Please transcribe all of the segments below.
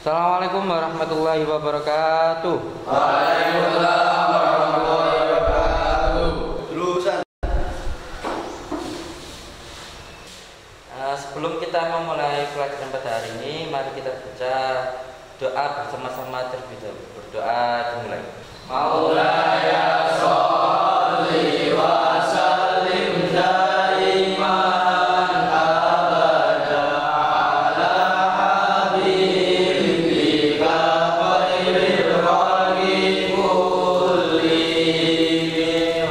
Assalamualaikum warahmatullahi wabarakatuh. Waalaikumsalam warahmatullahi wabarakatuh. Lulusan. Sebelum kita memulai pelajaran pada hari ini, mari kita baca doa bersama-sama terlebih dahulu. Berdoa dimulai. Maulaya sholli wa sallim daiman abada ala habibika khairil khalqi kullihim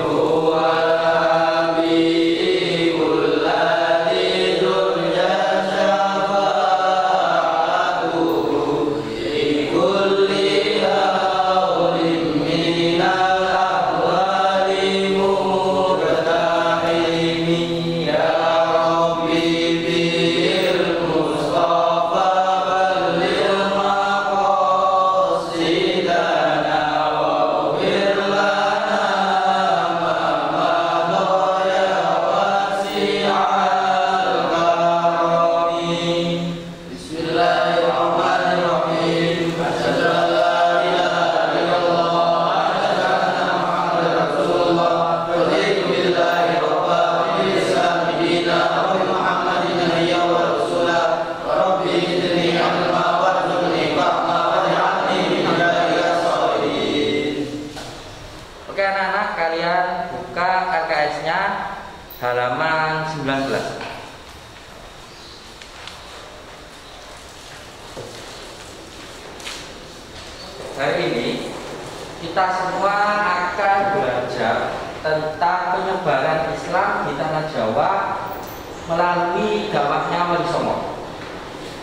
huwal habibul ladzi durja syafa'atuhu fi kulli hawlin minal ahwali murtahimin ya rabbi bil mustafa balil maqasidana waghfir lana ma madaya wasi'al karami. Bismillahirrahmanirrahim. Asyhadu an la ilaha illallah wa asyhadu anna Muhammadar Rasulullah. Raditu billahi rabban bil Islam dinan wa bi Muhammadin nabiyyan wa rasulah. Wa rabbi zidni ilma warzuqni fahma waj'alni min ibadika sholihin. Oke anak-anak, kalian buka LKS-nya halaman 19. Hari ini kita semua akan belajar tentang penyebaran Islam di tanah Jawa melalui dakwahnya Wali Songo.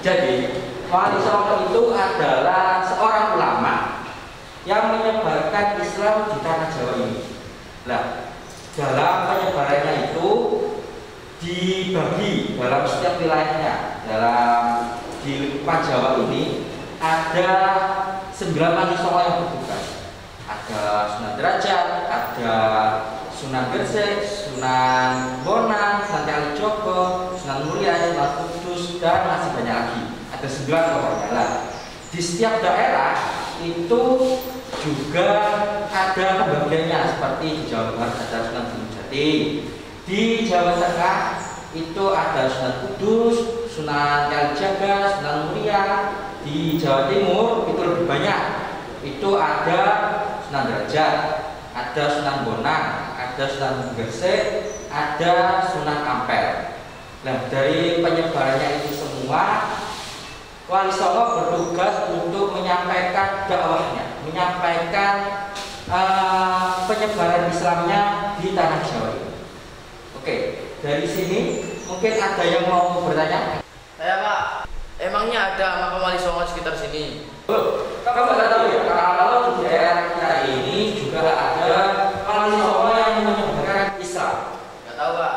Jadi, Wali Songo itu adalah seorang ulama yang menyebarkan Islam di tanah Jawa ini. Nah, dalam penyebarannya itu dibagi dalam setiap wilayahnya. Di lingkungan Jawa ini ada 9 Wali Songo yang bertugas. Ada Sunan Derajat, ada Sunan Gresik, Sunan Bonang, Sunan Kalijogo, Sunan Muria, Sunan Kudus, dan masih banyak lagi. Ada 9 pokoknya lah. Di setiap daerah itu juga ada pembagiannya, seperti di Jawa Barat ada Sunan Gunung Jati, di Jawa Tengah itu ada Sunan Kudus, Sunan Kalijaga, Sunan Muria. Di Jawa Timur itu lebih banyak, itu ada Sunan Derajat, ada Sunan Bonang, ada Sunan Gresik, ada Sunan Ampel. Nah, dari penyebarannya itu semua, Wali Songo bertugas untuk menyampaikan dakwahnya, menyampaikan penyebaran Islamnya di tanah Jawa ini. Oke, dari sini mungkin ada yang mau bertanya? Saya Pak, emangnya ada makam Wali Songo sekitar sini? Kamu nggak tahu ya, kalau di daerah kita ini juga ada Wali Songo yang menyebarkan Islam. Nggak tahu Pak.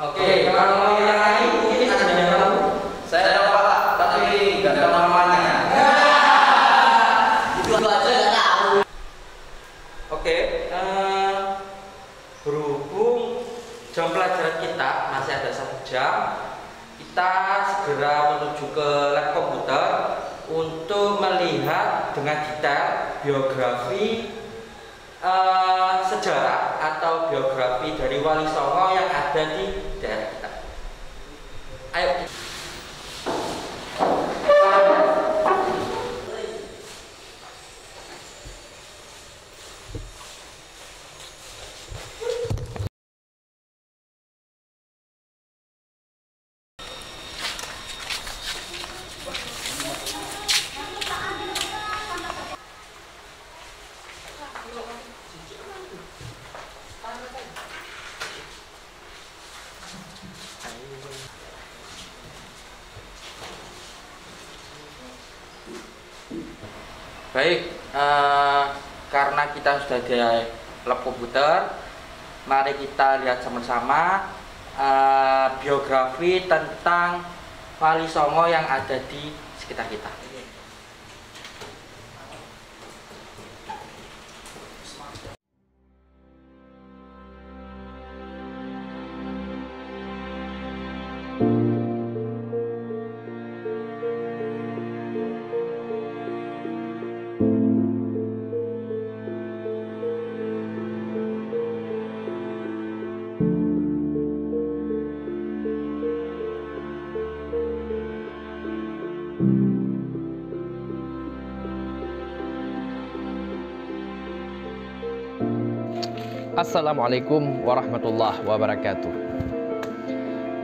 Oke, kalau yang lain mungkin ada yang tahu. Saya tahu Pak, tapi nggak tahu namanya. Itu aja nggak tahu. Oke, berhubung jam pelajaran kita masih ada 1 jam, kita segera menuju ke lab komputer untuk melihat dengan detail biografi sejarah atau biografi dari Wali Songo yang ada di daerah kita. Ayo. Baik, karena kita sudah di lab komputer, mari kita lihat sama-sama biografi tentang Wali Songo yang ada di sekitar kita. Assalamualaikum warahmatullahi wabarakatuh.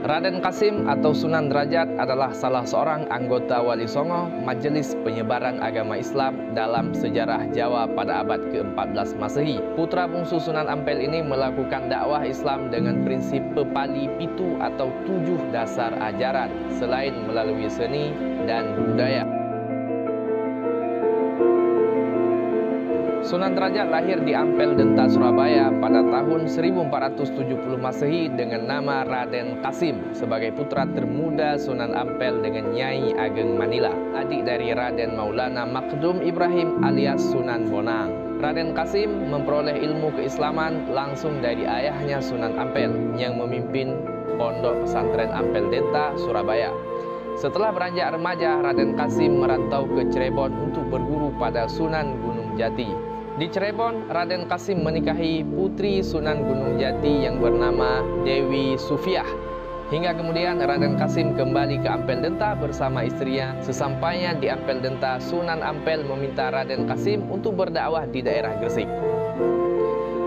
Raden Kasim atau Sunan Derajat adalah salah seorang anggota Wali Songo Majelis Penyebaran Agama Islam dalam sejarah Jawa pada abad ke-14 Masehi. Putra bungsu Sunan Ampel ini melakukan dakwah Islam dengan prinsip pepali pitu atau 7 dasar ajaran selain melalui seni dan budaya. Sunan Derajat lahir di Ampel Denta, Surabaya pada tahun 1470 Masehi dengan nama Raden Kasim sebagai putra termuda Sunan Ampel dengan Nyai Ageng Manila, adik dari Raden Maulana Makdum Ibrahim alias Sunan Bonang. Raden Kasim memperoleh ilmu keislaman langsung dari ayahnya Sunan Ampel yang memimpin Pondok Pesantren Ampel Denta, Surabaya. Setelah beranjak remaja, Raden Kasim merantau ke Cirebon untuk berguru pada Sunan Gunung Jati. Di Cirebon, Raden Kasim menikahi putri Sunan Gunung Jati yang bernama Dewi Sufiah. Hingga kemudian Raden Kasim kembali ke Ampel Denta bersama istrinya. Sesampainya di Ampel Denta, Sunan Ampel meminta Raden Kasim untuk berdakwah di daerah Gresik.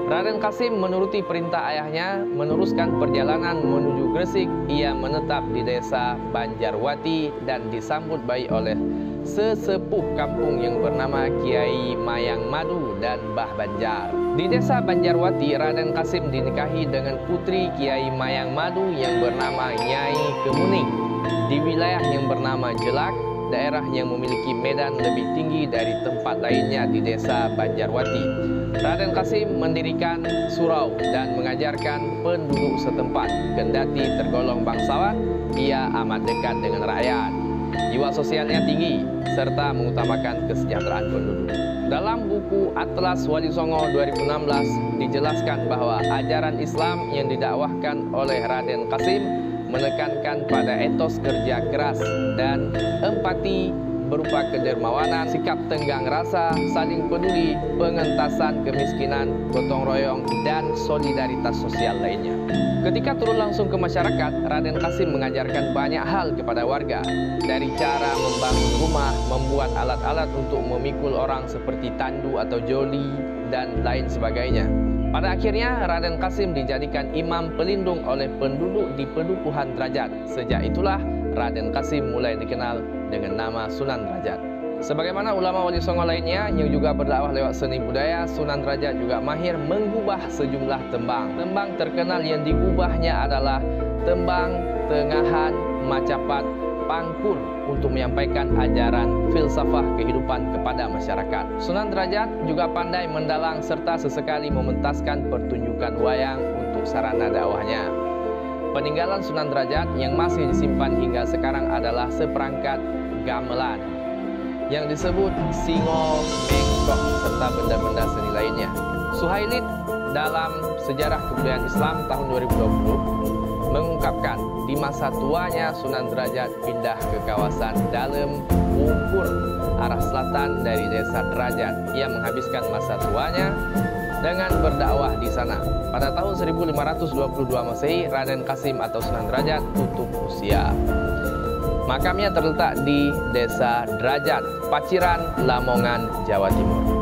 Raden Kasim menuruti perintah ayahnya, meneruskan perjalanan menuju Gresik. Ia menetap di desa Banjarwati dan disambut baik oleh sesepuh kampung yang bernama Kiai Mayang Madu dan Mbah Banjar. Di desa Banjarwati, Raden Kasim dinikahi dengan putri Kiai Mayang Madu yang bernama Nyai Kemuning. Di wilayah yang bernama Jelak, daerah yang memiliki medan lebih tinggi dari tempat lainnya di desa Banjarwati, Raden Kasim mendirikan surau dan mengajarkan penduduk setempat. Kendati tergolong bangsawan, ia amat dekat dengan rakyat. Jiwa sosialnya tinggi serta mengutamakan kesejahteraan penduduk. Dalam buku Atlas Wali Songo 2016 dijelaskan bahwa ajaran Islam yang didakwahkan oleh Raden Kasim menekankan pada etos kerja keras dan empati berupa kedermawanan, sikap tenggang rasa, saling peduli, pengentasan kemiskinan, gotong royong, dan solidaritas sosial lainnya. Ketika turun langsung ke masyarakat, Raden Kasim mengajarkan banyak hal kepada warga, dari cara membangun rumah, membuat alat-alat untuk memikul orang seperti tandu atau joli, dan lain sebagainya. Pada akhirnya, Raden Kasim dijadikan imam pelindung oleh penduduk di Pedukuhan Derajat. Sejak itulah, Raden Kasim mulai dikenal dengan nama Sunan Derajat. Sebagaimana ulama Wali Songo lainnya yang juga berdakwah lewat seni budaya, Sunan Derajat juga mahir mengubah sejumlah tembang. Tembang terkenal yang digubahnya adalah tembang, tengahan, macapat, pangkur untuk menyampaikan ajaran filsafah kehidupan kepada masyarakat. Sunan Derajat juga pandai mendalang serta sesekali mementaskan pertunjukan wayang untuk sarana dakwahnya. Peninggalan Sunan Derajat yang masih disimpan hingga sekarang adalah seperangkat gamelan yang disebut singo, bengkok, serta benda-benda seni lainnya. Suhailid dalam Sejarah Kebudayaan Islam tahun 2020 mengungkapkan di masa tuanya Sunan Derajat pindah ke kawasan Dalem, Wungkur, arah selatan dari desa Derajat. Ia menghabiskan masa tuanya dengan berdakwah di sana. Pada tahun 1522 Masehi, Raden Kasim atau Sunan Derajat tutup usia. Makamnya terletak di desa Derajat, Paciran, Lamongan, Jawa Timur.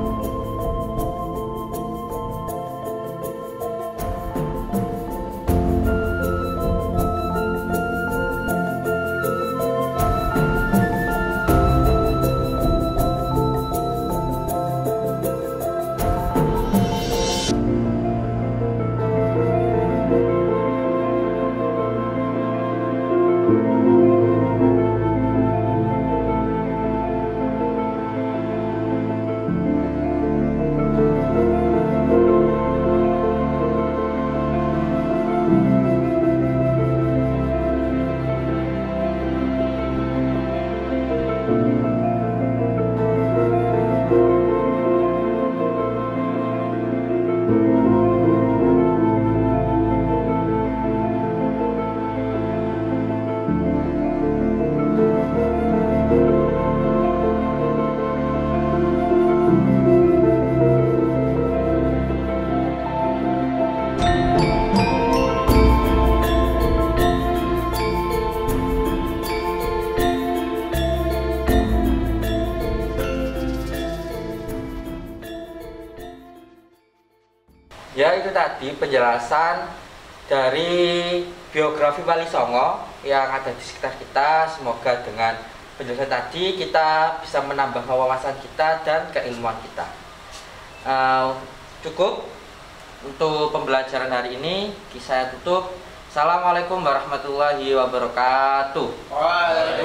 Ya, itu tadi penjelasan dari biografi Wali Songo yang ada di sekitar kita. Semoga dengan penjelasan tadi kita bisa menambah wawasan kita dan keilmuan kita. Cukup untuk pembelajaran hari ini. Saya tutup. Assalamualaikum warahmatullahi wabarakatuh. Waalaikumsalam.